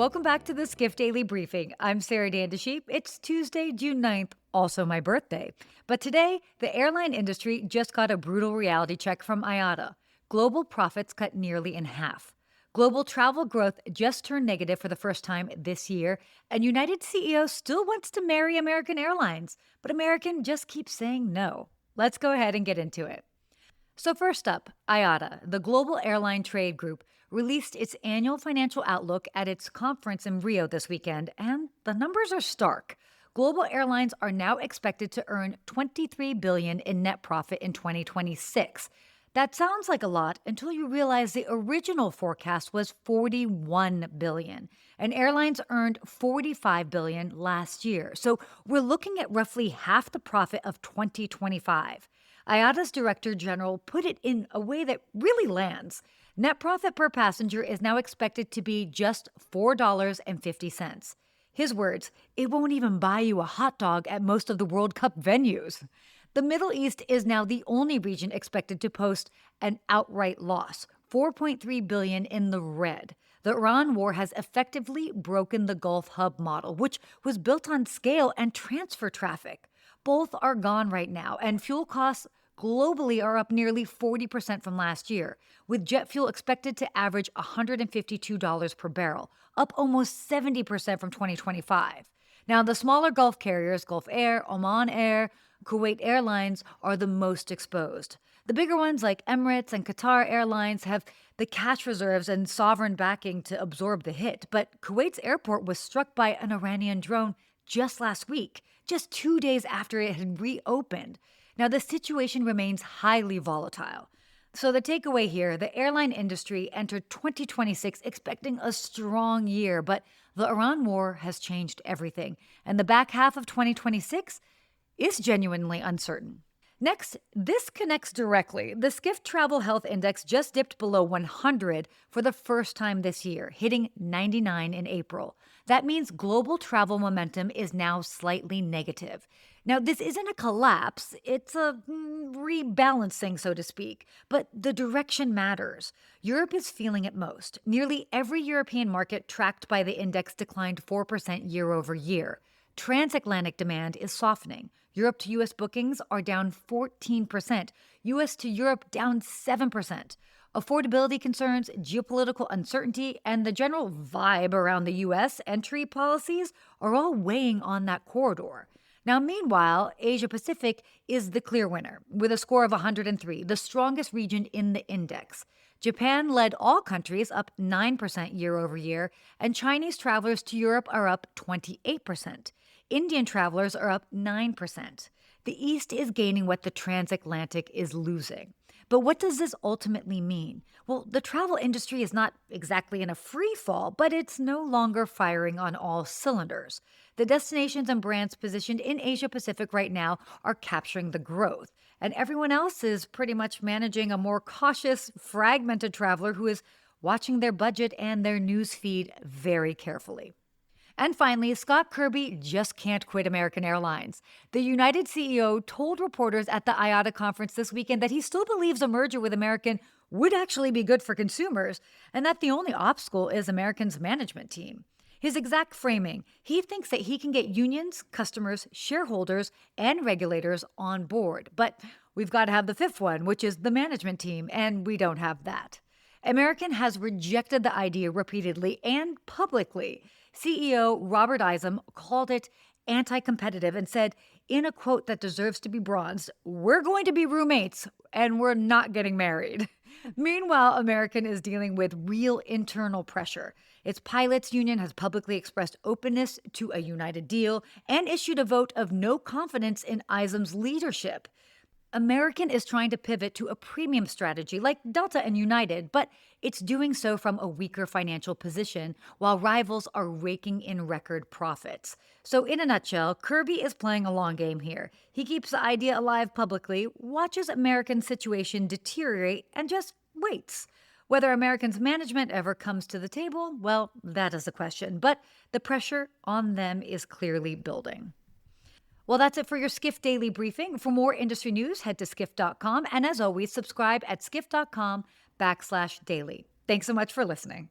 Welcome back to the Skift Daily Briefing. I'm Sarah Dandasheep. It's Tuesday, June 9th, also my birthday. But today, the airline industry just got a brutal reality check from IATA. Global profits cut nearly in half. Global travel growth just turned negative for the first time this year, and United CEO still wants to marry American Airlines, but American just keeps saying no. Let's go ahead and get into it. So, first up, IATA, the global airline trade group, released its annual financial outlook at its conference in Rio this weekend, and the numbers are stark. Global airlines are now expected to earn $23 billion in net profit in 2026. That sounds like a lot until you realize the original forecast was $41 billion, and airlines earned $45 billion last year. So we're looking at roughly half the profit of 2025. IATA's director general put it in a way that really lands. Net profit per passenger is now expected to be just $4.50. His words, it won't even buy you a hot dog at most of the World Cup venues. The Middle East is now the only region expected to post an outright loss, $4.3 billion in the red. The Iran war has effectively broken the Gulf hub model, which was built on scale and transfer traffic. Both are gone right now, and fuel costs globally are up nearly 40% from last year, with jet fuel expected to average $152 per barrel, up almost 70% from 2025. Now, the smaller Gulf carriers, Gulf Air, Oman Air, Kuwait Airlines, are the most exposed. The bigger ones like Emirates and Qatar Airlines have the cash reserves and sovereign backing to absorb the hit, but Kuwait's airport was struck by an Iranian drone just last week, just 2 days after it had reopened. Now, the situation remains highly volatile. So the takeaway here, the airline industry entered 2026 expecting a strong year, but the Iran war has changed everything, and the back half of 2026 is genuinely uncertain. Next, this connects directly. The Skift Travel Health Index just dipped below 100 for the first time this year, hitting 99 in April. That means global travel momentum is now slightly negative. Now, this isn't a collapse, it's a rebalancing, so to speak, but the direction matters. Europe is feeling it most. Nearly every European market tracked by the index declined 4% year over year. Transatlantic demand is softening. Europe to U.S. bookings are down 14%, U.S. to Europe down 7%. Affordability concerns, geopolitical uncertainty, and the general vibe around the U.S. entry policies are all weighing on that corridor. Now, meanwhile, Asia Pacific is the clear winner with a score of 103, the strongest region in the index. Japan led all countries up 9% year over year, and Chinese travelers to Europe are up 28%. Indian travelers are up 9%. The East is gaining what the transatlantic is losing. But what does this ultimately mean? Well, the travel industry is not exactly in a free fall, but it's no longer firing on all cylinders. The destinations and brands positioned in Asia Pacific right now are capturing the growth, and everyone else is pretty much managing a more cautious, fragmented traveler who is watching their budget and their news feed very carefully. And finally, Scott Kirby just can't quit American Airlines. The United CEO told reporters at the IATA conference this weekend that he still believes a merger with American would actually be good for consumers, and that the only obstacle is American's management team. His exact framing, he thinks that he can get unions, customers, shareholders, and regulators on board. But we've got to have the fifth one, which is the management team, and we don't have that. American has rejected the idea repeatedly and publicly. CEO Robert Isom called it anti-competitive and said, in a quote that deserves to be bronzed, "We're going to be roommates and we're not getting married." Meanwhile, American is dealing with real internal pressure. Its pilots union has publicly expressed openness to a united deal and issued a vote of no confidence in Isom's leadership. American is trying to pivot to a premium strategy like Delta and United, but it's doing so from a weaker financial position while rivals are raking in record profits. So in a nutshell, Kirby is playing a long game here. He keeps the idea alive publicly, watches American's situation deteriorate, and just waits. Whether American's management ever comes to the table, well, that is a question, but the pressure on them is clearly building. Well, that's it for your Skift Daily Briefing. For more industry news, head to skift.com. And as always, subscribe at skift.com/daily. Thanks so much for listening.